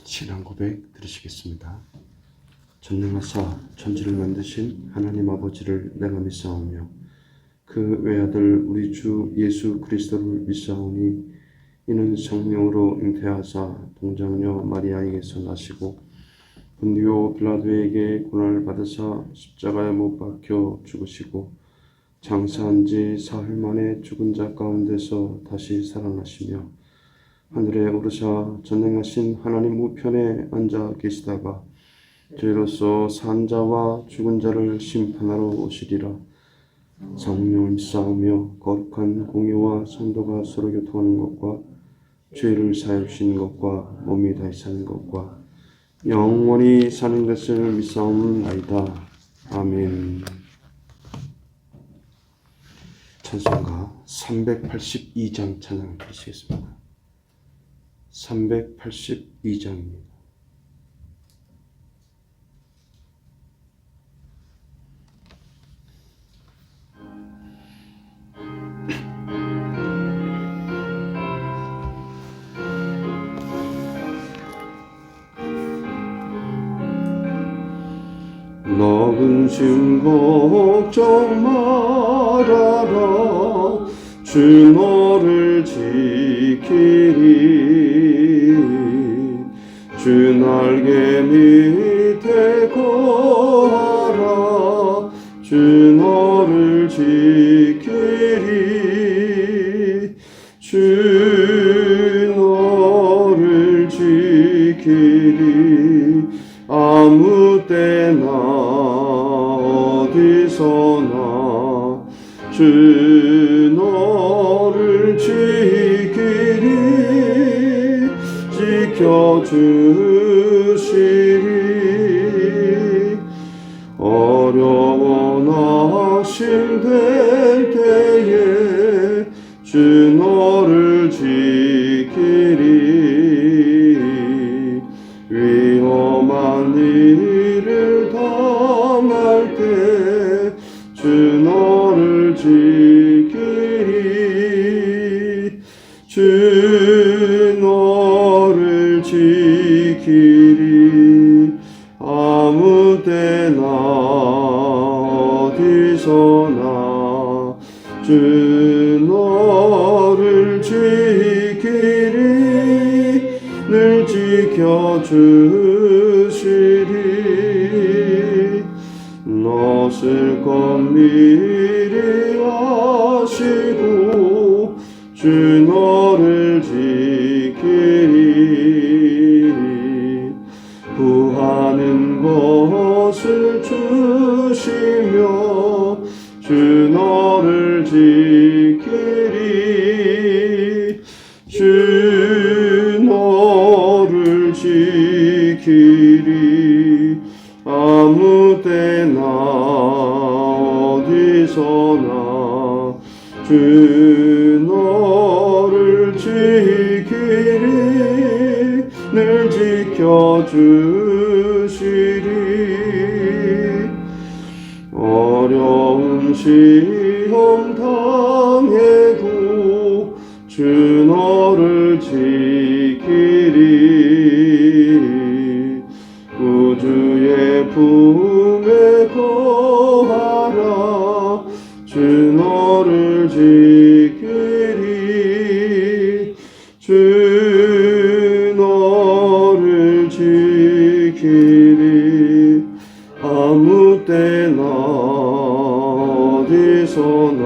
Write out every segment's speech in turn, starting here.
신앙 고백 들으시겠습니다. 전능하사 천지를 만드신 하나님 아버지를 내가 믿사오며 그 외아들 우리 주 예수 그리스도를 믿사오니 이는 성령으로 잉태하사 동정녀 마리아에게서 나시고 본디오 빌라도에게 고난을 받으사 십자가에 못 박혀 죽으시고 장사한 지 사흘 만에 죽은 자 가운데서 다시 살아나시며 하늘에 오르사 전능하신 하나님 우편에 앉아 계시다가 저희로서 산 자와 죽은 자를 심판하러 오시리라. 성령을 믿사오며 거룩한 공의와 성도가 서로 교통하는 것과 죄를 사하여 주시는 것과 몸이 다시 사는 것과 영원히 사는 것을 믿사옵나이다. 아멘. 찬송가 382장 찬양 드리시겠습니다. 382장입니다. 너 근심 걱정 말아라 주 너를 지키리 주 날개 밑에 거하라 주 너를 지키리 주 너를 지키리 아무 때나 어디서나 주 너를 지키리 지켜주시리 어려워 낙심될 때에 주 너를 지키리 위험한 일을 당할 때 주 너를 지키리 주 너를 지키리 아무 때나 어디서나 주 너를 지키리 늘 지켜주시리 너 슬건 미리 아시고 주 너를 지키리 구하는 것을 주시며 주 너를 지키리 주 너를 지키리 아무 때나 어디서나 주 너를 지키리 늘 지켜주시리 어려운 시험 당해도 주 너를 지키리 우주의 품에 거하라 주 너를 지키리 주 너를 지키리 아무 때나 어디서나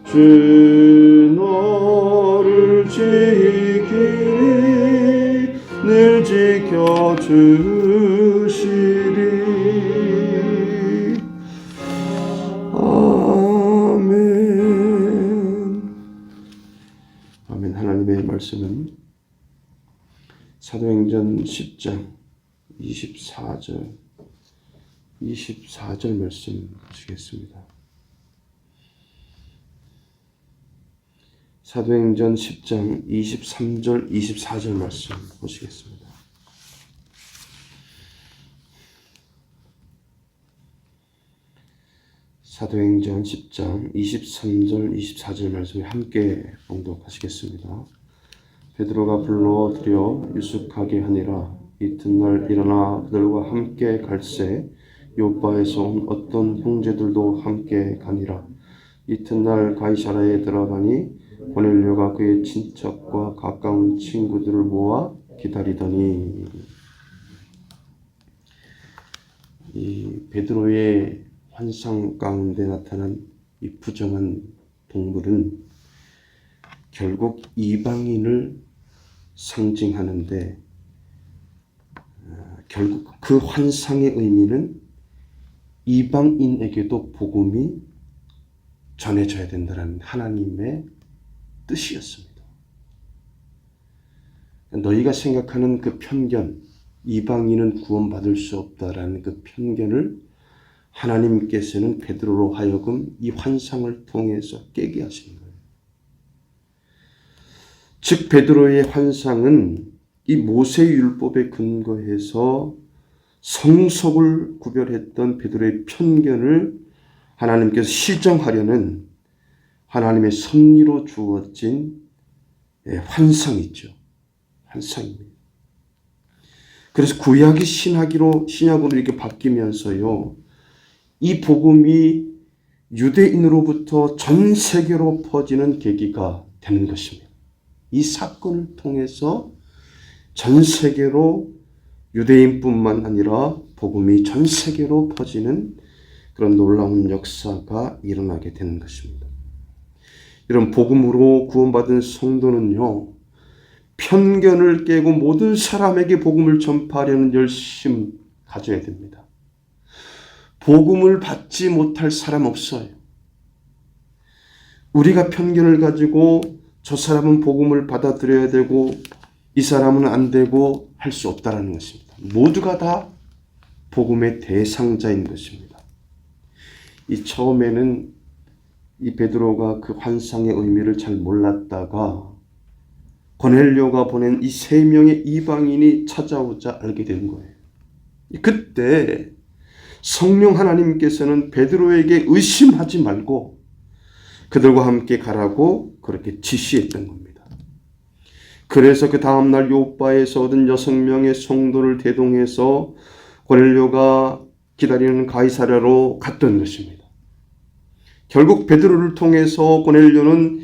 주 너를 지키리 늘 지켜주시리 아멘. 아멘. 하나님의 말씀은 사도행전 10장 24절 말씀 보시겠습니다. 사도행전 10장 23절 24절 말씀 보시겠습니다. 사도행전 10장 23절 24절 말씀을 함께 봉독하시겠습니다. 베드로가 불러들여 유숙하게 하니라. 이튿날 일어나 그들과 함께 갈새 요바에서 온 어떤 형제들도 함께 가니라. 이튿날 가이사랴에 들어가니 고넬료가 그의 친척과 가까운 친구들을 모아 기다리더니. 이 베드로의 환상 가운데 나타난 이 부정한 동물은 결국 이방인을 상징하는데, 결국 그 환상의 의미는 이방인에게도 복음이 전해져야 된다는 하나님의 뜻이었습니다. 너희가 생각하는 그 편견, 이방인은 구원받을 수 없다라는 그 편견을 하나님께서는 베드로로 하여금 이 환상을 통해서 깨게 하신 거예요. 즉 베드로의 환상은 이 모세율법에 근거해서 성속을 구별했던 베드로의 편견을 하나님께서 시정하려는 하나님의 섭리로 주어진 환상이죠. 환상입니다. 그래서 구약이 신약으로 이렇게 바뀌면서요, 이 복음이 유대인으로부터 전 세계로 퍼지는 계기가 되는 것입니다. 이 사건을 통해서 전 세계로 유대인뿐만 아니라 복음이 전 세계로 퍼지는 그런 놀라운 역사가 일어나게 되는 것입니다. 이런 복음으로 구원받은 성도는요, 편견을 깨고 모든 사람에게 복음을 전파하려는 열심 가져야 됩니다. 복음을 받지 못할 사람 없어요. 우리가 편견을 가지고 저 사람은 복음을 받아들여야 되고 이 사람은 안 되고 할 수 없다는 것입니다. 모두가 다 복음의 대상자인 것입니다. 이 처음에는 이 베드로가 그 환상의 의미를 잘 몰랐다가 고넬료가 보낸 이 3명의 이방인이 찾아오자 알게 된 거예요. 그때 성령 하나님께서는 베드로에게 의심하지 말고 그들과 함께 가라고 그렇게 지시했던 겁니다. 그래서 그 다음날 요바에서 얻은 6명의 성도를 대동해서 고넬료가 기다리는 가이사랴로 갔던 것입니다. 결국 베드로를 통해서 고넬료는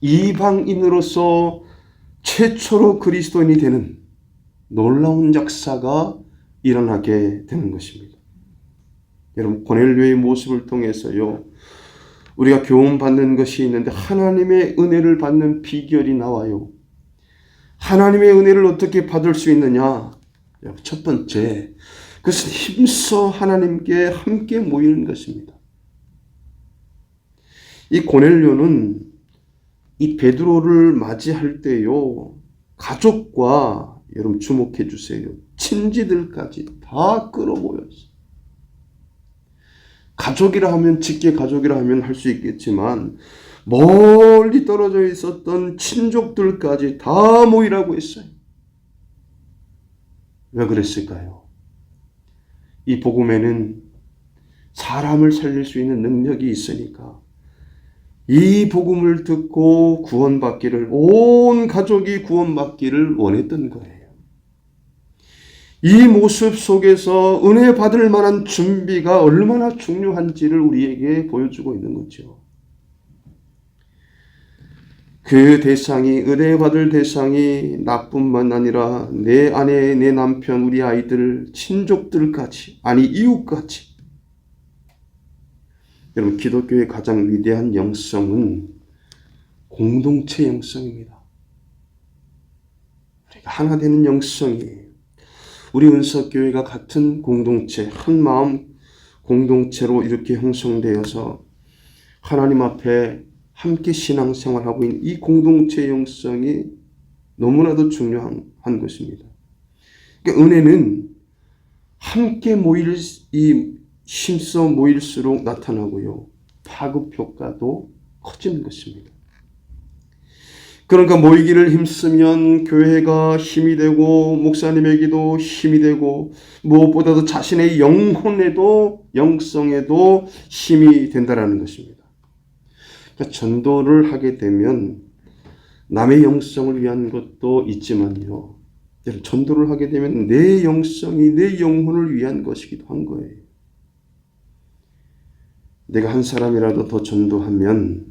이방인으로서 최초로 그리스도인이 되는 놀라운 역사가 일어나게 되는 것입니다. 여러분, 고넬료의 모습을 통해서요, 우리가 교훈받는 것이 있는데 하나님의 은혜를 받는 비결이 나와요. 하나님의 은혜를 어떻게 받을 수 있느냐? 첫 번째, 그것은 힘써 하나님께 함께 모이는 것입니다. 이 고넬료는 이 베드로를 맞이할 때요, 가족과, 여러분 주목해 주세요, 친지들까지 다 끌어모였어요. 가족이라 하면 직계 가족이라 하면 할 수 있겠지만 멀리 떨어져 있었던 친족들까지 다 모이라고 했어요. 왜 그랬을까요? 이 복음에는 사람을 살릴 수 있는 능력이 있으니까 이 복음을 듣고 구원받기를, 온 가족이 구원받기를 원했던 거예요. 이 모습 속에서 은혜 받을 만한 준비가 얼마나 중요한지를 우리에게 보여주고 있는 거죠. 그 대상이, 은혜 받을 대상이 나뿐만 아니라 내 아내, 내 남편, 우리 아이들, 친족들까지, 아니 이웃까지. 여러분, 기독교의 가장 위대한 영성은 공동체 영성입니다. 우리가 하나 되는 영성이에요. 우리 은석교회가 같은 공동체, 한 마음 공동체로 이렇게 형성되어서 하나님 앞에 함께 신앙생활하고 있는 이 공동체 영성이 너무나도 중요한 것입니다. 그러니까 은혜는 함께 힘써 모일수록 나타나고요, 파급 효과도 커지는 것입니다. 그러니까 모이기를 힘쓰면 교회가 힘이 되고 목사님에게도 힘이 되고 무엇보다도 자신의 영혼에도, 영성에도 힘이 된다라는 것입니다. 그러니까 전도를 하게 되면 남의 영성을 위한 것도 있지만요. 전도를 하게 되면 내 영성이 내 영혼을 위한 것이기도 한 거예요. 내가 한 사람이라도 더 전도하면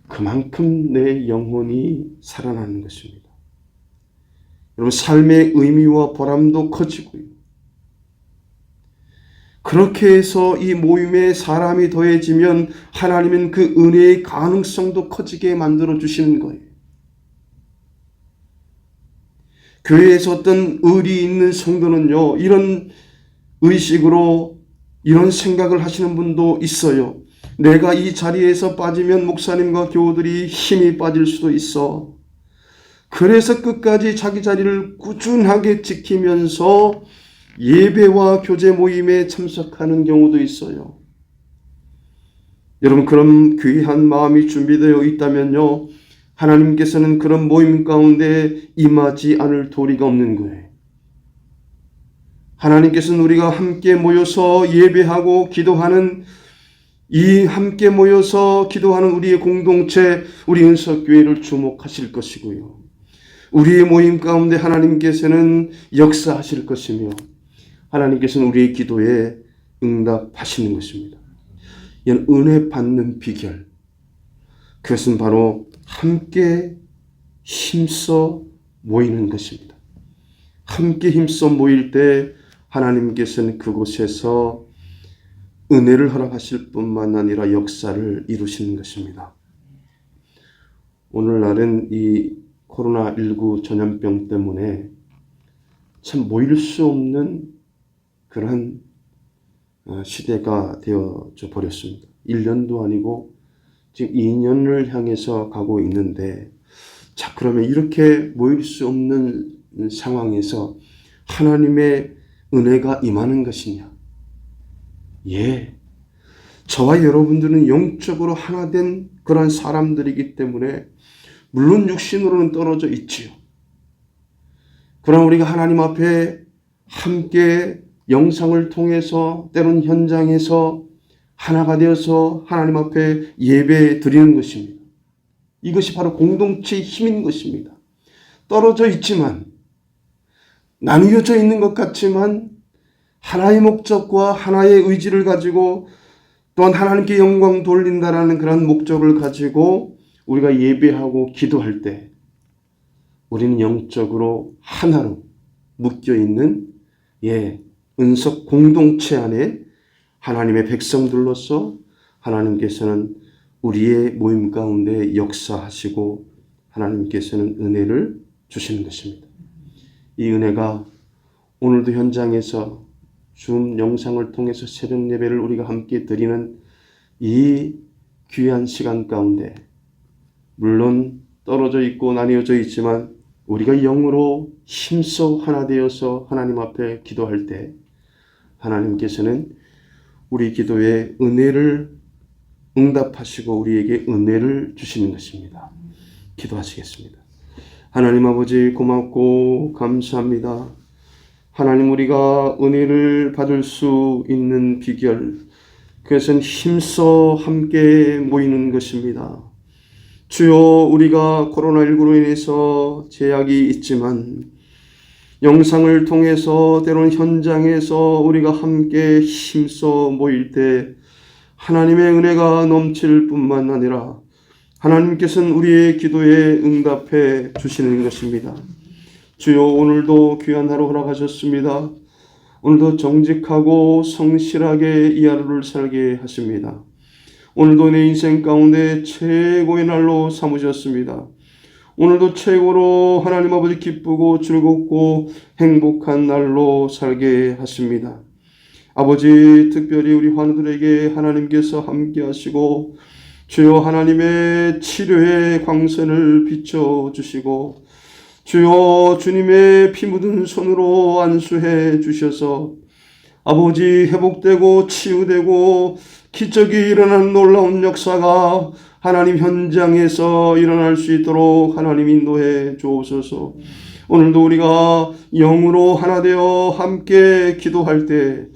그만큼 내 영혼이 살아나는 것입니다. 여러분, 삶의 의미와 보람도 커지고요. 그렇게 해서 이 모임에 사람이 더해지면 하나님은 그 은혜의 가능성도 커지게 만들어 주시는 거예요. 교회에서 어떤 의리 있는 성도는요, 이런 의식으로 이런 생각을 하시는 분도 있어요. 내가 이 자리에서 빠지면 목사님과 교우들이 힘이 빠질 수도 있어. 그래서 끝까지 자기 자리를 꾸준하게 지키면서 예배와 교제 모임에 참석하는 경우도 있어요. 여러분, 그런 귀한 마음이 준비되어 있다면요, 하나님께서는 그런 모임 가운데 임하지 않을 도리가 없는 거예요. 하나님께서는 우리가 함께 모여서 예배하고 기도하는 이 함께 모여서 기도하는 우리의 공동체, 우리 은석교회를 주목하실 것이고요. 우리의 모임 가운데 하나님께서는 역사하실 것이며 하나님께서는 우리의 기도에 응답하시는 것입니다. 이는 은혜 받는 비결, 그것은 바로 함께 힘써 모이는 것입니다. 함께 힘써 모일 때 하나님께서는 그곳에서 은혜를 허락하실 뿐만 아니라 역사를 이루시는 것입니다. 오늘날은 이 코로나19 전염병 때문에 참 모일 수 없는 그러한 시대가 되어져 버렸습니다. 1년도 아니고 지금 2년을 향해서 가고 있는데, 자, 그러면 이렇게 모일 수 없는 상황에서 하나님의 은혜가 임하는 것이냐? 예. 저와 여러분들은 영적으로 하나 된 그런 사람들이기 때문에 물론 육신으로는 떨어져 있지요. 그러나 우리가 하나님 앞에 함께 영상을 통해서 때론 현장에서 하나가 되어서 하나님 앞에 예배 드리는 것입니다. 이것이 바로 공동체의 힘인 것입니다. 떨어져 있지만, 나뉘어져 있는 것 같지만 하나의 목적과 하나의 의지를 가지고 또한 하나님께 영광 돌린다라는 그런 목적을 가지고 우리가 예배하고 기도할 때 우리는 영적으로 하나로 묶여있는 은석 공동체 안에 하나님의 백성들로서 하나님께서는 우리의 모임 가운데 역사하시고 하나님께서는 은혜를 주시는 것입니다. 이 은혜가 오늘도 현장에서 줌 영상을 통해서 새벽 예배를 우리가 함께 드리는 이 귀한 시간 가운데 물론 떨어져 있고 나뉘어져 있지만 우리가 영으로 힘써 하나 되어서 하나님 앞에 기도할 때 하나님께서는 우리 기도에 은혜를 응답하시고 우리에게 은혜를 주시는 것입니다. 기도하시겠습니다. 하나님 아버지, 고맙고 감사합니다. 하나님, 우리가 은혜를 받을 수 있는 비결, 그것은 힘써 함께 모이는 것입니다. 주여, 우리가 코로나19로 인해서 제약이 있지만 영상을 통해서 때로는 현장에서 우리가 함께 힘써 모일 때 하나님의 은혜가 넘칠 뿐만 아니라 하나님께서는 우리의 기도에 응답해 주시는 것입니다. 주여, 오늘도 귀한 하루 허락하셨습니다. 오늘도 정직하고 성실하게 이 하루를 살게 하십니다. 오늘도 내 인생 가운데 최고의 날로 삼으셨습니다. 오늘도 최고로 하나님 아버지 기쁘고 즐겁고 행복한 날로 살게 하십니다. 아버지, 특별히 우리 환우들에게 하나님께서 함께 하시고 주여 하나님의 치료의 광선을 비춰주시고 주여 주님의 피 묻은 손으로 안수해 주셔서 아버지, 회복되고 치유되고 기적이 일어나는 놀라운 역사가 하나님 현장에서 일어날 수 있도록 하나님 인도해 주옵소서. 오늘도 우리가 영으로 하나 되어 함께 기도할 때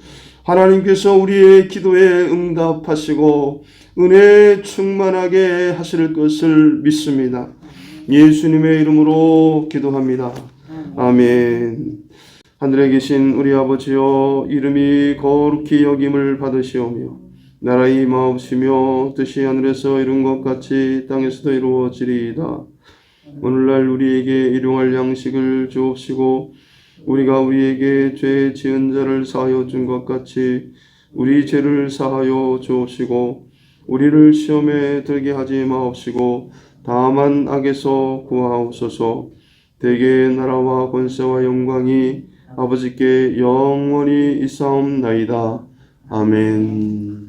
하나님께서 우리의 기도에 응답하시고 은혜 충만하게 하실 것을 믿습니다. 예수님의 이름으로 기도합니다. 아멘. 하늘에 계신 우리 아버지여, 이름이 거룩히 여김을 받으시오며 나라의 임하옵시며 뜻이 하늘에서 이룬 것 같이 땅에서도 이루어지리이다. 오늘날 우리에게 일용할 양식을 주옵시고 우리가 우리에게 죄 지은 자를 사하여 준 것 같이 우리 죄를 사하여 주옵시고 우리를 시험에 들게 하지 마옵시고 다만 악에서 구하옵소서. 대개 나라와 권세와 영광이 아버지께 영원히 있사옵나이다. 아멘.